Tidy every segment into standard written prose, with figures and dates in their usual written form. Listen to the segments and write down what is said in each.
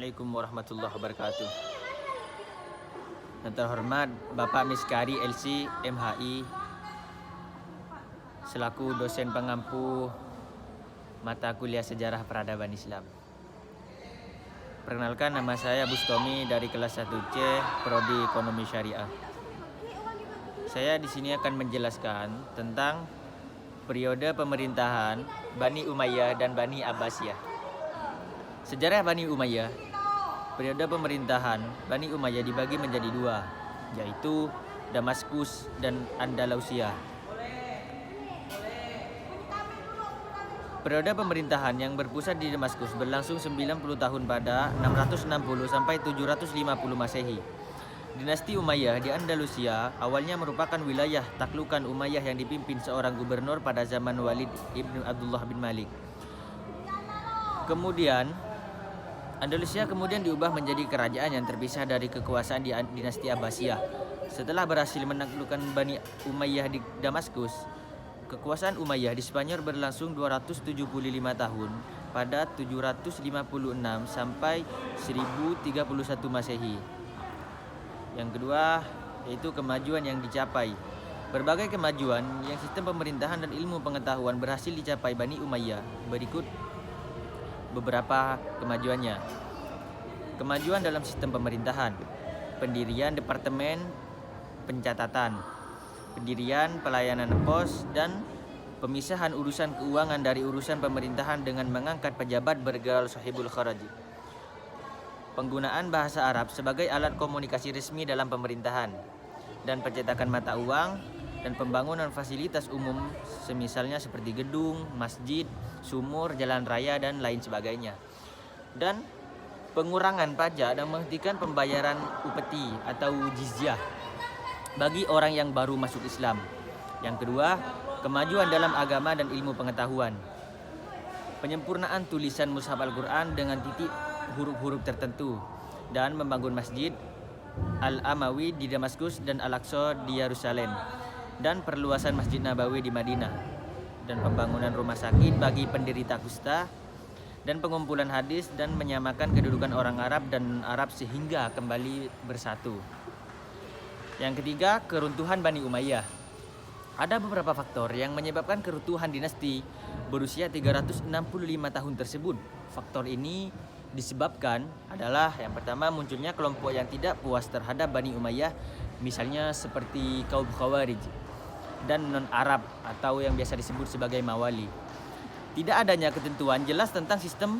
Assalamualaikum warahmatullahi wabarakatuh. Yang terhormat Bapak Miskari LC MHI selaku dosen pengampu mata kuliah Sejarah Peradaban Islam. Perkenalkan, nama saya Bustomi dari kelas 1C Prodi Ekonomi Syariah. Saya di sini akan menjelaskan tentang periode pemerintahan Bani Umayyah dan Bani Abbasiyah. Sejarah Bani Umayyah, periode pemerintahan Bani Umayyah dibagi menjadi dua, yaitu Damaskus dan Andalusia. Periode pemerintahan yang berpusat di Damaskus berlangsung 90 tahun pada 660 sampai 750 Masehi. Dinasti Umayyah di Andalusia awalnya merupakan wilayah taklukan Umayyah yang dipimpin seorang gubernur pada zaman Walid ibn Abdullah bin Malik. Andalusia kemudian diubah menjadi kerajaan yang terpisah dari kekuasaan di dinasti Abbasiyah. Setelah berhasil menaklukkan Bani Umayyah di Damaskus, kekuasaan Umayyah di Spanyol berlangsung 275 tahun pada 756 sampai 1031 Masehi. Yang kedua yaitu kemajuan yang dicapai. Berbagai kemajuan yang sistem pemerintahan dan ilmu pengetahuan berhasil dicapai Bani Umayyah. Berikut beberapa kemajuannya. Kemajuan dalam sistem pemerintahan, pendirian departemen pencatatan, pendirian pelayanan pos, dan pemisahan urusan keuangan dari urusan pemerintahan dengan mengangkat pejabat bergelar sahibul kharaj. Penggunaan bahasa Arab sebagai alat komunikasi resmi dalam pemerintahan, dan pencetakan mata uang dan pembangunan fasilitas umum semisalnya seperti gedung, masjid, sumur, jalan raya, dan lain sebagainya. Dan pengurangan pajak dan menghentikan pembayaran upeti atau jizyah bagi orang yang baru masuk Islam. Yang kedua, kemajuan dalam agama dan ilmu pengetahuan. Penyempurnaan tulisan mushaf Al-Quran dengan titik huruf-huruf tertentu, dan membangun masjid Al-Amawi di Damaskus dan Al-Aqsa di Yerusalem, dan perluasan Masjid Nabawi di Madinah, dan pembangunan rumah sakit bagi penderita kusta, dan pengumpulan hadis dan menyamakan kedudukan orang Arab dan Arab sehingga kembali bersatu. Yang ketiga, keruntuhan Bani Umayyah. Ada beberapa faktor yang menyebabkan keruntuhan dinasti berusia 365 tahun tersebut. Faktor ini disebabkan adalah yang pertama, munculnya kelompok yang tidak puas terhadap Bani Umayyah, misalnya seperti kaum Khawarij dan non-Arab atau yang biasa disebut sebagai Mawali. Tidak adanya ketentuan jelas tentang sistem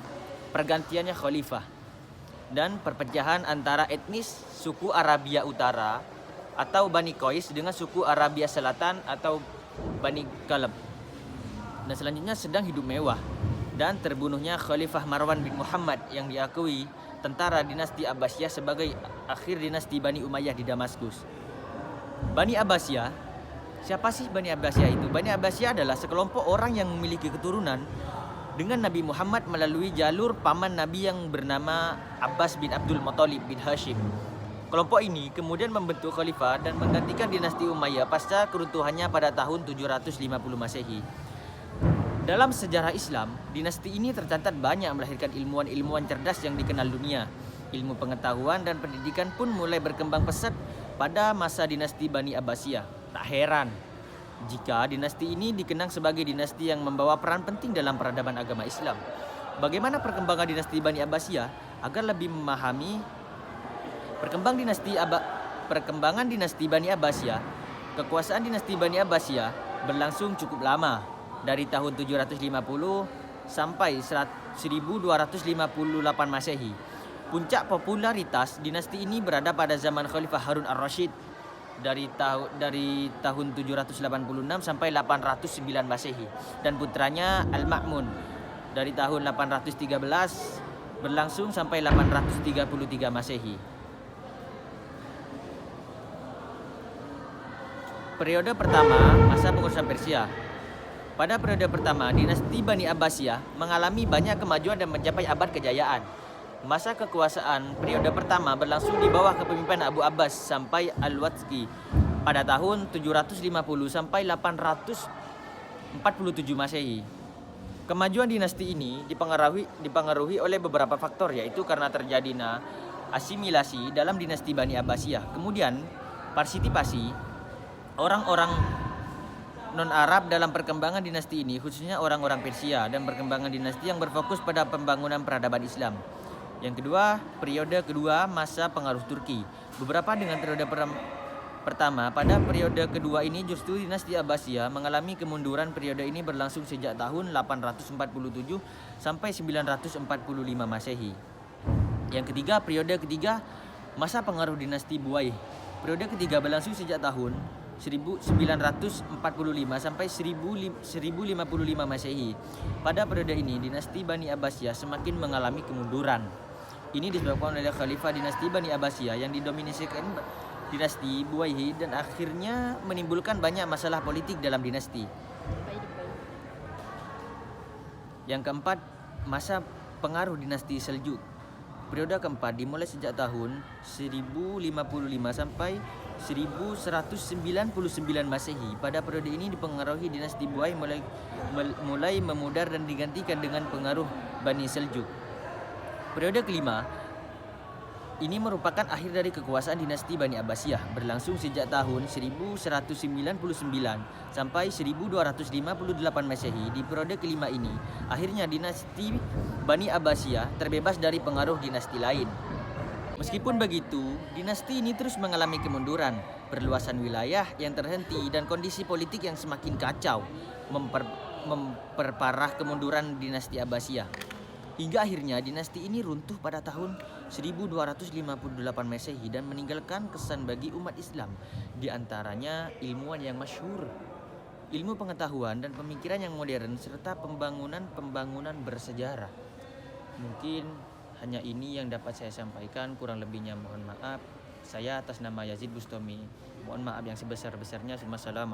pergantiannya khalifah, dan perpecahan antara etnis suku Arabia Utara atau Bani Qais dengan suku Arabia Selatan atau Bani Kalab. Dan selanjutnya sedang hidup mewah, dan terbunuhnya Khalifah Marwan bin Muhammad yang diakui tentara dinasti Abbasiyah sebagai akhir dinasti Bani Umayyah di Damaskus. Bani Abbasiyah, siapa sih Bani Abbasiyah itu? Bani Abbasiyah adalah sekelompok orang yang memiliki keturunan dengan Nabi Muhammad melalui jalur paman Nabi yang bernama Abbas bin Abdul Muthalib bin Hashim. Kelompok ini kemudian membentuk khalifah dan menggantikan dinasti Umayyah pasca keruntuhannya pada tahun 750 Masehi. Dalam sejarah Islam, dinasti ini tercatat banyak melahirkan ilmuwan-ilmuwan cerdas yang dikenal dunia. Ilmu pengetahuan dan pendidikan pun mulai berkembang pesat pada masa dinasti Bani Abbasiyah. Tak heran jika dinasti ini dikenang sebagai dinasti yang membawa peran penting dalam peradaban agama Islam. Bagaimana perkembangan dinasti Bani Abbasiyah? Agar lebih memahami perkembangan dinasti Bani Abbasiyah, kekuasaan dinasti Bani Abbasiyah berlangsung cukup lama, dari tahun 750 sampai 1258 Masehi. Puncak popularitas dinasti ini berada pada zaman Khalifah Harun ar-Rasyid dari tahun 786 sampai 809 Masehi, dan putranya Al-Ma'mun dari tahun 813 berlangsung sampai 833 Masehi. Periode pertama, masa pengurusan Persia. Pada periode pertama, dinasti Bani Abbasiyah mengalami banyak kemajuan dan mencapai abad kejayaan. Masa kekuasaan periode pertama berlangsung di bawah kepemimpinan Abu Abbas sampai Al-Watski pada tahun 750 sampai 847 Masehi. Kemajuan dinasti ini dipengaruhi oleh beberapa faktor, yaitu karena terjadinya asimilasi dalam dinasti Bani Abbasiyah. Kemudian partisipasi orang-orang non-Arab dalam perkembangan dinasti ini, khususnya orang-orang Persia, dan perkembangan dinasti yang berfokus pada pembangunan peradaban Islam. Yang kedua, periode kedua masa pengaruh Turki. Beberapa dengan periode pertama, pada periode kedua ini justru dinasti Abbasiyah mengalami kemunduran. Periode ini berlangsung sejak tahun 847 sampai 945 Masehi. Yang ketiga, periode ketiga masa pengaruh dinasti Buaih. Periode ketiga berlangsung sejak tahun 1945 sampai 1055 Masehi. Pada periode ini dinasti Bani Abbasiyah semakin mengalami kemunduran. Ini disebabkan oleh khalifah dinasti Bani Abbasiyah yang didominasikan dinasti Buaih dan akhirnya menimbulkan banyak masalah politik dalam dinasti. Yang keempat, masa pengaruh dinasti Seljuk. Periode keempat dimulai sejak tahun 1055 sampai 1199 Masehi. Pada periode ini dipengaruhi dinasti Buaih mulai memudar dan digantikan dengan pengaruh Bani Seljuk. Periode kelima ini merupakan akhir dari kekuasaan dinasti Bani Abbasiyah, berlangsung sejak tahun 1199 sampai 1258 Masehi. Di periode kelima ini, akhirnya dinasti Bani Abbasiyah terbebas dari pengaruh dinasti lain. Meskipun begitu, dinasti ini terus mengalami kemunduran, perluasan wilayah yang terhenti, dan kondisi politik yang semakin kacau memperparah kemunduran dinasti Abbasiyah. Hingga akhirnya dinasti ini runtuh pada tahun 1258 Masehi dan meninggalkan kesan bagi umat Islam, di antaranya ilmuwan yang masyhur, ilmu pengetahuan dan pemikiran yang modern, serta pembangunan bersejarah. Mungkin hanya ini yang dapat saya sampaikan, kurang lebihnya mohon maaf. Saya atas nama Yazid Bustami mohon maaf yang sebesar-besarnya. Wassalamualaikum.